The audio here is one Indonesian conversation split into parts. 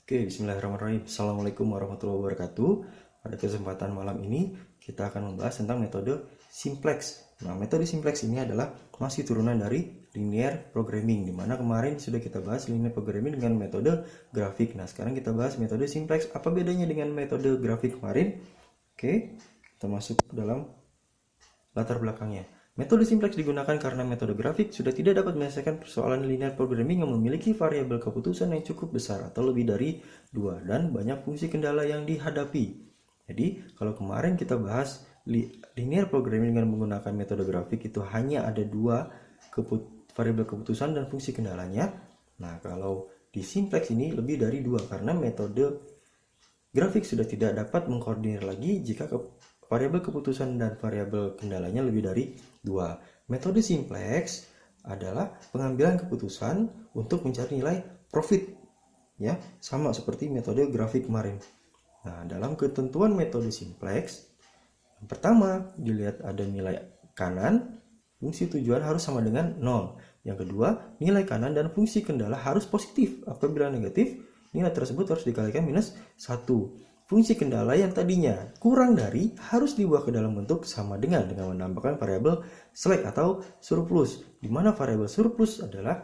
Oke, bismillahirrahmanirrahim. Assalamualaikum warahmatullahi wabarakatuh. Pada kesempatan malam ini kita akan membahas tentang metode simplex. Nah, metode simplex ini adalah masih turunan dari linear programming, dimana kemarin sudah kita bahas linear programming dengan metode grafik. Nah, sekarang kita bahas metode simplex. Apa bedanya dengan metode grafik kemarin? Oke, kita masuk ke dalam latar belakangnya. Metode simplex digunakan karena metode grafik sudah tidak dapat menyelesaikan persoalan linear programming yang memiliki variabel keputusan yang cukup besar atau lebih dari 2 dan banyak fungsi kendala yang dihadapi. Jadi, kalau kemarin kita bahas linear programming dengan menggunakan metode grafik itu hanya ada 2 variabel keputusan dan fungsi kendalanya. Nah, kalau di simplex ini lebih dari 2 karena metode grafik sudah tidak dapat mengkoordinir lagi jika variabel keputusan dan variabel kendalanya lebih dari 2. Metode simplex adalah pengambilan keputusan untuk mencari nilai profit, ya, sama seperti metode grafik kemarin. Nah, dalam ketentuan metode simplex, yang pertama dilihat ada nilai kanan, fungsi tujuan harus sama dengan 0. Yang kedua, nilai kanan dan fungsi kendala harus positif. Apabila negatif, nilai tersebut harus dikalikan minus 1. Fungsi kendala yang tadinya kurang dari harus diubah ke dalam bentuk sama dengan menambahkan variabel select atau surplus, di mana variabel surplus adalah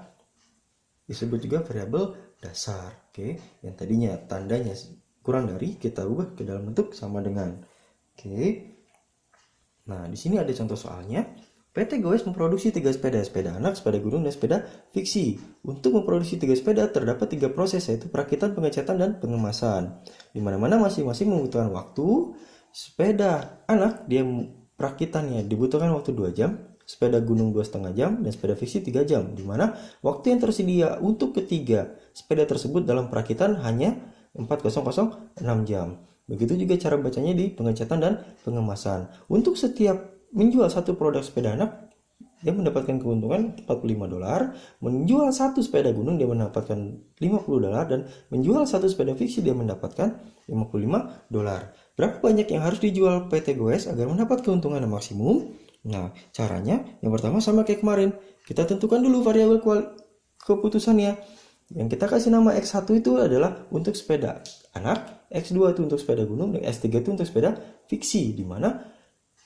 disebut juga variabel dasar. Oke, yang tadinya tandanya kurang dari kita ubah ke dalam bentuk sama dengan. Oke. Nah, di sini ada contoh soalnya. PT Goes memproduksi 3 sepeda, sepeda anak, sepeda gunung, dan sepeda fiksi. Untuk memproduksi 3 sepeda terdapat 3 proses, yaitu perakitan, pengecatan, dan pengemasan. Di mana-mana masing-masing membutuhkan waktu. Sepeda anak dia perakitannya dibutuhkan waktu 2 jam, sepeda gunung 2,5 jam, dan sepeda fiksi 3 jam. Di mana waktu yang tersedia untuk ketiga sepeda tersebut dalam perakitan hanya 4,006 jam. Begitu juga cara bacanya di pengecatan dan pengemasan. Untuk setiap menjual satu produk sepeda anak, dia mendapatkan keuntungan $45. Menjual satu sepeda gunung, dia mendapatkan $50. Dan menjual satu sepeda fiksi, dia mendapatkan $55. Berapa banyak yang harus dijual PT Goes agar mendapat keuntungan yang maksimum? Nah, caranya yang pertama sama kayak kemarin. Kita tentukan dulu variabel keputusannya. Yang kita kasih nama X1 itu adalah untuk sepeda anak, X2 itu untuk sepeda gunung, dan S3 itu untuk sepeda fiksi, di mana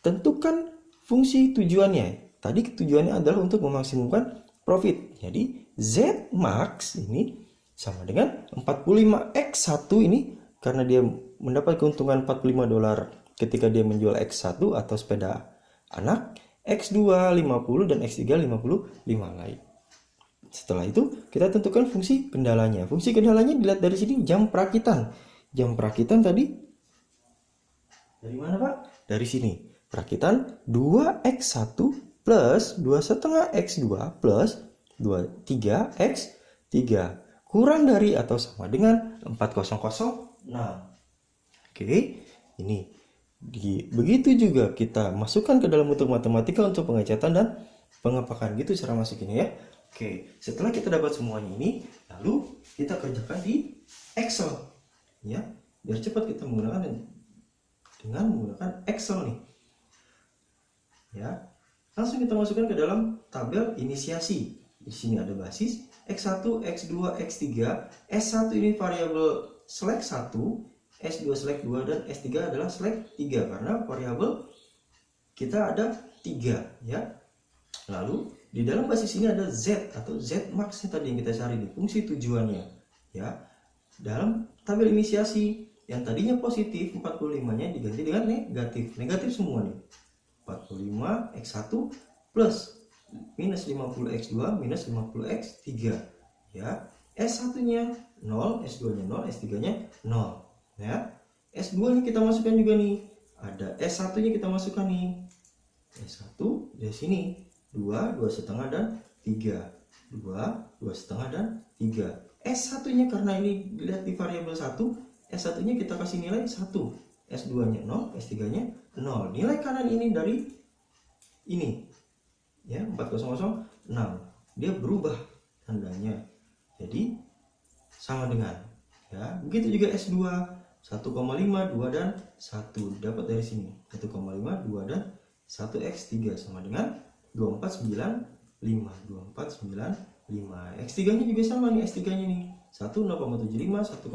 tentukan fungsi tujuannya. Tadi tujuannya adalah untuk memaksimumkan profit. Jadi Z max ini sama dengan 45X1 ini karena dia mendapat keuntungan $45 ketika dia menjual X1 atau sepeda anak, X2 50 dan X3 55 lain. Setelah itu kita tentukan fungsi kendalanya. Fungsi kendalanya dilihat dari sini, jam perakitan. Jam perakitan tadi dari mana, Pak? Dari sini. Perakitan 2X1 plus 2,5X2 plus 3X3 kurang dari atau sama dengan 4,006. Oke, ini begitu juga kita masukkan ke dalam bentuk matematika untuk pengecatan dan pengepakan. Gitu cara masukinnya, ya. Oke, setelah kita dapat semuanya ini, lalu kita kerjakan di Excel, ya. Biar cepat kita menggunakan dengan menggunakan Excel nih. Ya, langsung kita masukkan ke dalam tabel inisiasi. Di sini ada basis X1, X2, X3. S1 ini variabel select 1, S2 select 2, dan S3 adalah select 3 karena variabel kita ada 3, ya. Lalu di dalam basis ini ada Z atau Z max tadi yang kita cari di fungsi tujuannya, ya. Dalam tabel inisiasi yang tadinya positif 45-nya diganti dengan negatif. Negatif semua nih. 45X1 plus minus 50X2 minus 50X3, ya. S1-nya 0, S2-nya 0, S3-nya 0, ya. S2-nya kita masukkan juga nih. Ada S1-nya kita masukkan nih. S1 di sini 2, 2,5 dan 3. 2, 2,5 dan 3. S1-nya karena ini dilihat di variabel 1, S1-nya kita kasih nilai 1. S2-nya 0, S3-nya 0. Nilai kanan ini dari ini, ya, 4,006. Dia berubah tandanya. Jadi sama dengan, ya. Begitu juga S2 1,5, 2 dan 1 dapat dari sini. 1,5, 2 dan 1X3 sama dengan 2495. 2495. X3-nya juga sama nih, S3-nya nih. 0,75, 1,25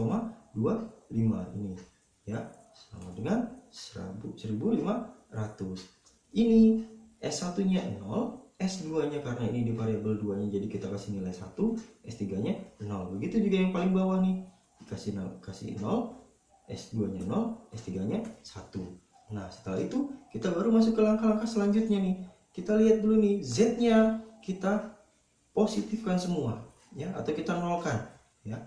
ini ya, sama dengan 1500. Ini S1-nya 0, S2-nya karena ini di variabel 2-nya jadi kita kasih nilai 1, S3-nya 0. Begitu juga yang paling bawah nih, kasih 0, S2-nya 0, S3-nya 1. Nah, setelah itu kita baru masuk ke langkah-langkah selanjutnya nih. Kita lihat dulu nih, Z-nya kita positifkan semua ya, atau kita nolkan ya.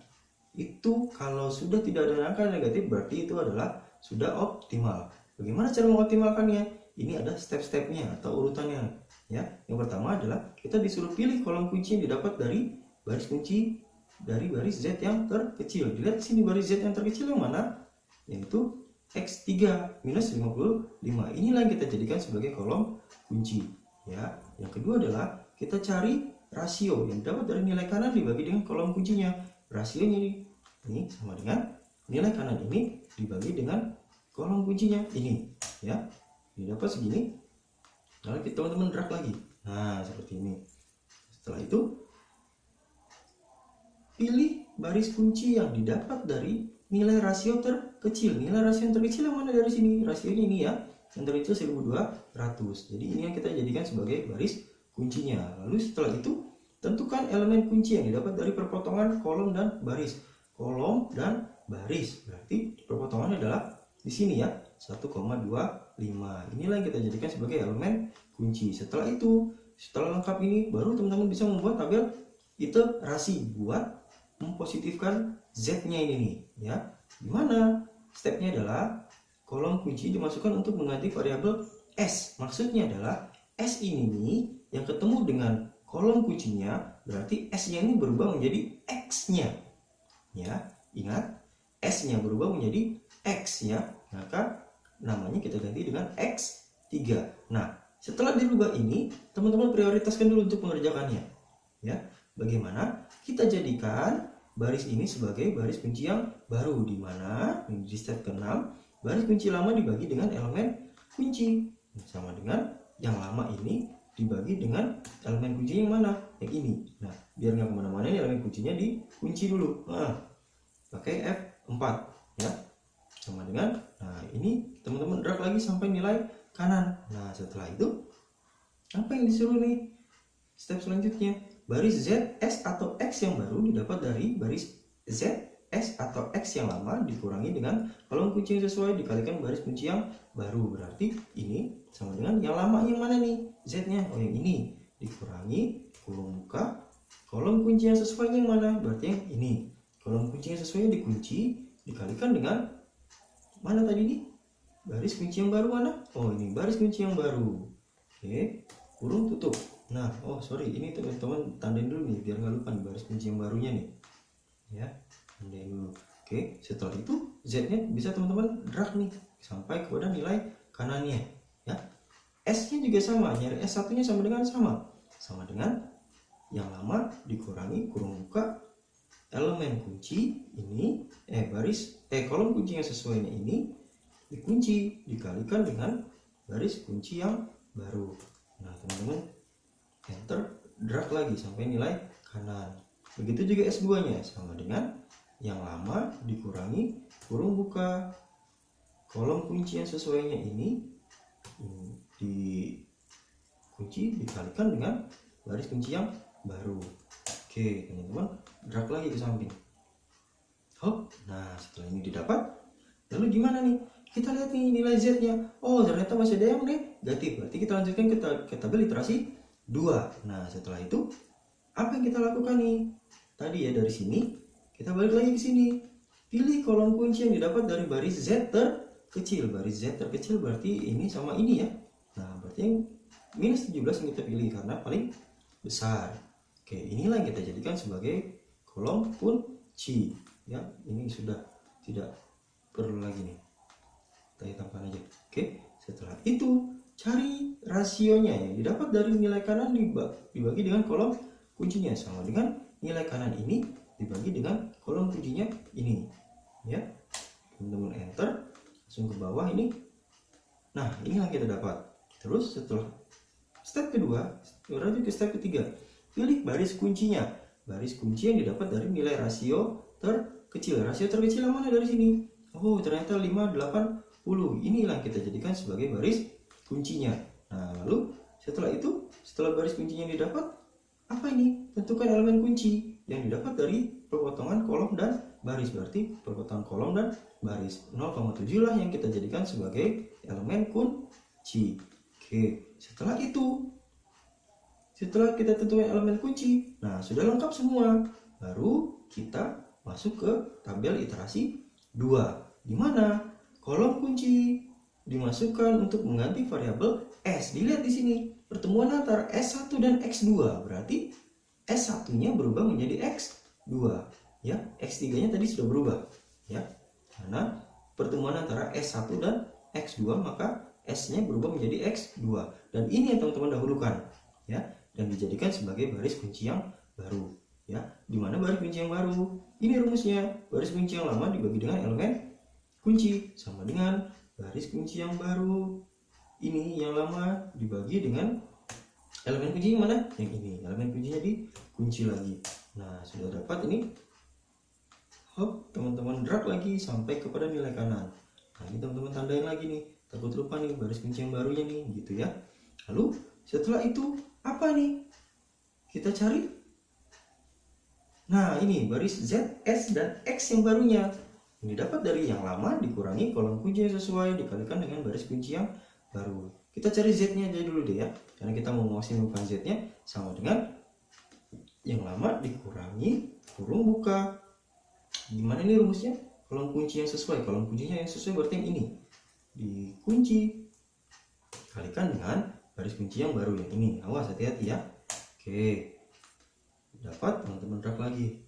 Itu kalau sudah tidak ada angka negatif berarti itu adalah sudah optimal. Bagaimana cara mengoptimalkannya? Ini ada step-stepnya atau urutannya ya. Yang pertama adalah kita disuruh pilih kolom kunci yang didapat dari baris kunci dari baris Z yang terkecil. Dilihat sini baris Z yang terkecil yang mana? Yaitu X3 minus 55. Inilah yang kita jadikan sebagai kolom kunci ya. Yang kedua adalah kita cari rasio yang dapat dari nilai kanan dibagi dengan kolom kuncinya. Rasionya ini sama dengan nilai kanan ini dibagi dengan kolom kuncinya ini ya. Ini dapat segini. Lalu kita teman-teman drag lagi. Nah, seperti ini. Setelah itu pilih baris kunci yang didapat dari nilai rasio terkecil. Nilai rasio yang terkecil yang mana dari sini? Rasionya ini ya. Yang terkecil 1200. Jadi ini yang kita jadikan sebagai baris kuncinya. Lalu setelah itu tentukan elemen kunci yang didapat dari perpotongan kolom dan baris. Kolom dan baris. Berarti perpotongannya adalah di sini ya, 1,25. Inilah yang kita jadikan sebagai elemen kunci. Setelah itu, setelah lengkap ini baru teman-teman bisa membuat tabel iterasi buat mempositifkan Z-nya ini nih ya. Gimana? Stepnya adalah kolom kunci dimasukkan untuk mengganti variabel S. Maksudnya adalah S ini nih yang ketemu dengan kolom kuncinya, berarti S-nya ini berubah menjadi X-nya. Ya, ingat S-nya berubah menjadi X ya. Maka namanya kita ganti dengan X3. Nah, setelah dirubah ini, teman-teman prioritaskan dulu untuk mengerjakannya. Ya, bagaimana? Kita jadikan baris ini sebagai baris kunci yang baru, di mana di step ke-6 baris kunci lama dibagi dengan elemen kunci sama dengan yang lama ini dibagi dengan elemen kunci yang mana? Yang ini. Nah, biar nggak kemana-mana ini elemen kuncinya dikunci dulu. Nah, pakai F4 ya. Sama dengan, nah ini teman-teman drag lagi sampai nilai kanan. Nah, setelah itu apa yang disuruh nih? Step selanjutnya, baris Z, S atau X yang baru didapat dari baris Z, S atau X yang lama dikurangi dengan kolom kunci yang sesuai dikalikan baris kunci yang baru. Berarti ini sama dengan yang lama yang mana nih? Z-nya, oh yang ini, dikurangi kolom buka, kolom kunci yang sesuai yang mana? Berarti yang ini. Kolom kunci yang sesuai dikunci dikalikan dengan mana tadi nih? Baris kunci yang baru mana? Oh ini baris kunci yang baru. Oke, kurung tutup. Nah, oh sorry, ini teman-teman tandain dulu nih biar nggak lupa nih baris kunci yang barunya nih. Ya, tandain dulu. Oke, setelah itu Z-nya bisa teman-teman drag nih sampai kepada nilai kanannya. Ya, S-nya juga sama, nyari S1-nya sama dengan yang lama dikurangi kurung buka elemen kunci ini kolom kunci yang sesuainya ini dikunci dikalikan dengan baris kunci yang baru. Nah, teman-teman enter, drag lagi sampai nilai kanan. Begitu juga S2-nya sama dengan yang lama dikurangi kurung buka kolom kunci yang sesuainya ini dikunci dikalikan dengan baris kunci yang baru. Oke, teman-teman drag lagi ke samping. Hop, nah setelah ini didapat, lalu gimana nih? Kita lihat nih nilai Z-nya. Oh, ternyata masih ada yang negatif. Berarti kita lanjutkan ke tabel iterasi 2. Nah, setelah itu apa yang kita lakukan nih? Tadi ya dari sini kita balik lagi ke sini. Pilih kolom kunci yang didapat dari baris Z terkecil. Baris Z terkecil berarti ini sama ini ya. Nah, berarti yang minus 17 yang kita pilih karena paling besar. Oke, inilah yang kita jadikan sebagai kolom kunci. Ya, ini sudah tidak perlu lagi nih. Kita hitamkan aja. Oke, setelah itu cari rasionya yang didapat dari nilai kanan dibagi dengan kolom kuncinya sama dengan nilai kanan ini dibagi dengan kolom kuncinya ini. Ya, teman-teman enter, langsung ke bawah ini. Nah, inilah kita dapat. Terus setelah step kedua, lanjut ke step ketiga. Pilih baris kuncinya. Baris kunci yang didapat dari nilai rasio terkecil. Rasio terkecil yang mana dari sini? Oh, ternyata 5, 8, 10. Inilah kita jadikan sebagai baris kuncinya. Nah, lalu setelah itu, setelah baris kuncinya didapat, apa ini? Tentukan elemen kunci yang didapat dari perpotongan kolom dan baris. Berarti perpotongan kolom dan baris. 0,7 lah yang kita jadikan sebagai elemen kunci. Oke, setelah itu, setelah kita tentukan elemen kunci, nah sudah lengkap semua. Baru kita masuk ke tabel iterasi 2. Di mana kolom kunci dimasukkan untuk mengganti variabel S. Dilihat di sini, pertemuan antara S1 dan X2. Berarti S1-nya berubah menjadi X2, ya. X3-nya tadi sudah berubah, ya. Karena pertemuan antara S1 dan X2, maka S-nya berubah menjadi X2. Dan ini yang teman-teman dahulukan, ya, dan dijadikan sebagai baris kunci yang baru, ya. Di mana baris kunci yang baru? Ini rumusnya. Baris kunci yang lama dibagi dengan elemen kunci sama dengan baris kunci yang baru. Ini yang lama dibagi dengan elemen kunci yang mana? Yang ini. Elemen kuncinya dikunci lagi. Nah, sudah dapat ini. Hop, teman-teman drag lagi sampai kepada nilai kanan. Nah, ini teman-teman tandain lagi nih. Takut lupa nih baris kunci yang barunya nih, gitu ya. Lalu setelah itu apa nih? Kita cari. Nah, ini baris Z, S, dan X yang barunya. Ini dapat dari yang lama dikurangi kolom kunci yang sesuai dikalikan dengan baris kunci yang baru. Kita cari Z-nya aja dulu deh ya. Karena kita mau memaksimalkan Z-nya sama dengan yang lama dikurangi kurung buka. Gimana ini rumusnya? Kolom kunci yang sesuai. Kolom kuncinya yang sesuai berarti yang ini. Dikunci. Kalikan dengan baris kunci yang baru yang ini. Awas, hati-hati ya. Oke. Dapat, teman-teman drag lagi.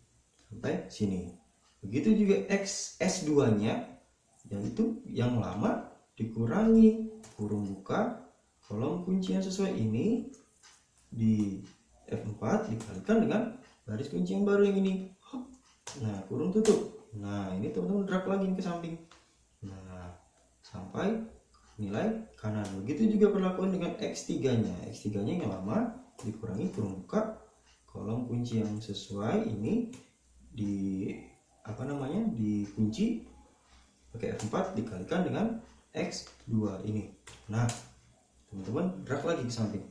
Sampai sini. Begitu juga S2-nya, yaitu yang lama dikurangi kurung buka kolom kunci yang sesuai ini di F4 dikalikan dengan baris kunci yang baru yang ini. Nah, kurung tutup. Nah, ini teman-teman drag lagi ke samping. Nah, sampai nilai kanan. Begitu juga perlakuan dengan X3-nya. X3-nya yang lama dikurangi kurung buka kolom kunci yang sesuai ini dikunci pakai F4 dikalikan dengan X2 ini. Nah, teman-teman drag lagi ke samping.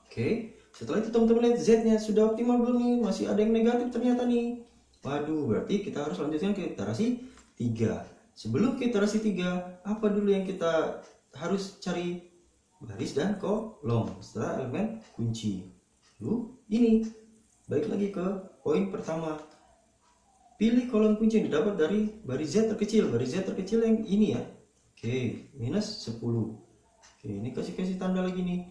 Oke, setelah itu teman-teman lihat Z-nya sudah optimal belum nih? Masih ada yang negatif ternyata nih. Waduh, berarti kita harus lanjutkan ke iterasi 3. Sebelum ke iterasi 3, apa dulu yang kita harus cari? Baris dan kolom setelah elemen kunci. Lalu ini, balik lagi ke poin pertama. Pilih kolom kunci yang didapat dari baris Z terkecil. Baris Z terkecil yang ini ya. Oke, minus 10. Oke, ini kasih tanda lagi nih.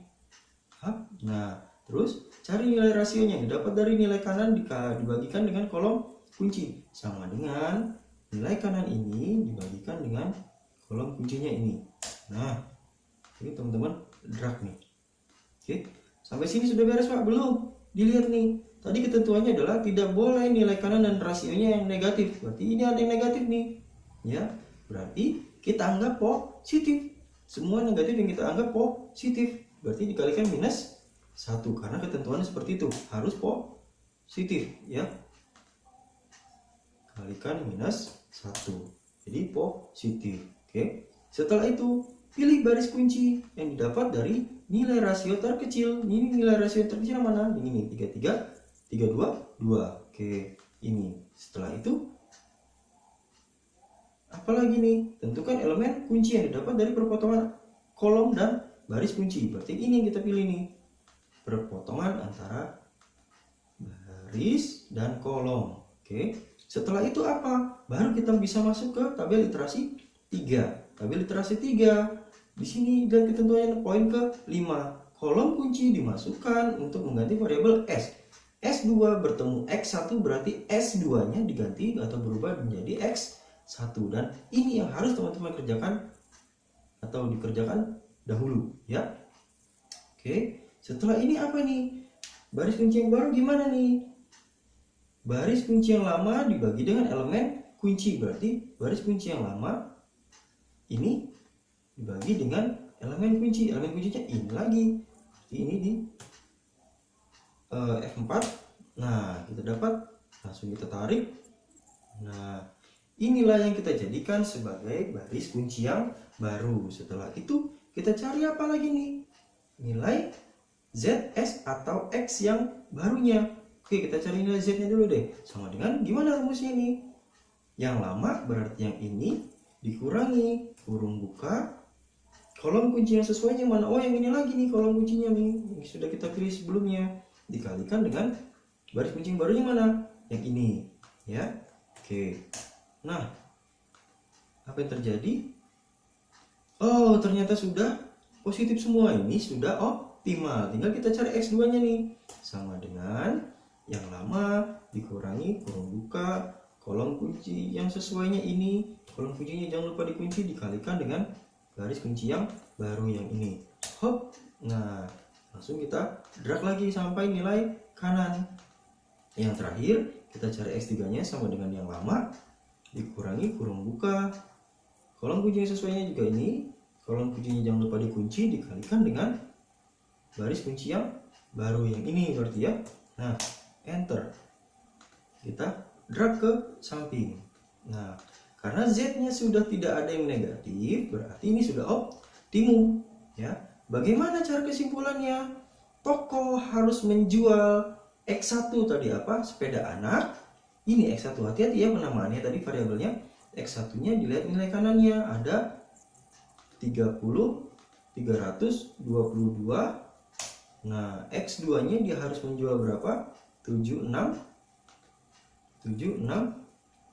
Nah, terus cari nilai rasionya yang didapat dari nilai kanan dibagikan dengan kolom kunci. Sama dengan nilai kanan ini dibagikan dengan kolom kuncinya ini. Nah, ini teman-teman drag nih. Oke, sampai sini sudah beres Pak? Belum? Dilihat nih. Tadi ketentuannya adalah tidak boleh nilai kanan dan rasionya yang negatif. Berarti ini ada yang negatif nih. Ya, berarti kita anggap positif. Semua negatif yang kita anggap positif. Berarti dikalikan minus 1. Karena ketentuannya seperti itu. Harus positif. Ya. Kalikan minus 1. Jadi positif. Oke. Setelah itu, pilih baris kunci yang didapat dari nilai rasio terkecil. Ini nilai rasio terkecil mana? Ini nih, 33. 3, 2, 2. Oke, ini. Setelah itu, apalagi nih? Tentukan elemen kunci yang didapat dari perpotongan kolom dan baris kunci. Berarti ini yang kita pilih nih. Perpotongan antara baris dan kolom. Oke. Setelah itu apa? Baru kita bisa masuk ke tabel iterasi 3. Tabel iterasi 3. Di sini dan ketentuannya poin ke-5. Kolom kunci dimasukkan untuk mengganti variabel S. S2 bertemu X1 berarti S2-nya diganti atau berubah menjadi X1. Dan ini yang harus teman-teman kerjakan atau dikerjakan dahulu ya. Oke, setelah ini apa nih? Baris kunci yang baru gimana nih? Baris kunci yang lama dibagi dengan elemen kunci. Berarti baris kunci yang lama ini dibagi dengan elemen kunci. Elemen kuncinya ini lagi. Ini di F4. Nah, kita dapat Langsung kita tarik. Nah, inilah yang kita jadikan sebagai baris kunci yang baru. Setelah itu kita cari apa lagi nih? Nilai ZS atau X yang barunya. Oke, kita cari nilai Z nya dulu deh. Sama dengan gimana rumusnya nih? Yang lama berarti yang ini dikurangi kurung buka kolom kunci yang sesuainya mana? Oh, yang ini lagi nih kolom kuncinya nih, yang sudah kita pilih sebelumnya, dikalikan dengan baris kunci yang barunya mana? Yang ini, ya. Oke. Nah, apa yang terjadi? Oh, ternyata sudah positif semua. Ini sudah optimal. Tinggal kita cari X2 nya nih. Sama dengan yang lama dikurangi kurung buka kolom kunci yang sesuainya ini, kolom kuncinya jangan lupa dikunci, dikalikan dengan garis kunci yang baru yang ini. Hop. Nah, langsung kita drag lagi sampai nilai kanan. Yang terakhir kita cari X3 nya sama dengan yang lama dikurangi kurung buka kolom kunci yang sesuainya juga ini, kolom kuncinya jangan lupa dikunci, dikalikan dengan baris kunci yang baru yang ini berarti ya. Nah, enter. Kita drag ke samping. Nah, karena Z-nya sudah tidak ada yang negatif, berarti ini sudah optimum, ya. Bagaimana cara kesimpulannya? Toko harus menjual X1 tadi apa? Sepeda anak. Ini X1, hati-hati ya penamaannya tadi variabelnya. X1-nya dilihat nilai kanannya ada 30, 322. Nah, X2-nya dia harus menjual berapa? 76,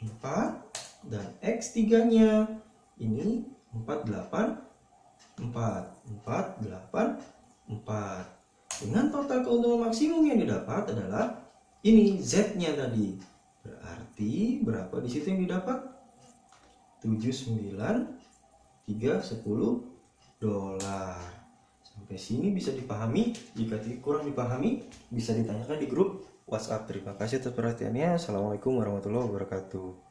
4, dan X3-nya ini 484. Dengan total keuntungan maksimum yang didapat adalah ini Z-nya tadi. Berarti berapa di situ yang didapat? 79,310 dolar. Sampai sini bisa dipahami. Jika kurang dipahami bisa ditanyakan di grup WhatsApp. Terima kasih atas perhatiannya. Assalamualaikum warahmatullahi wabarakatuh.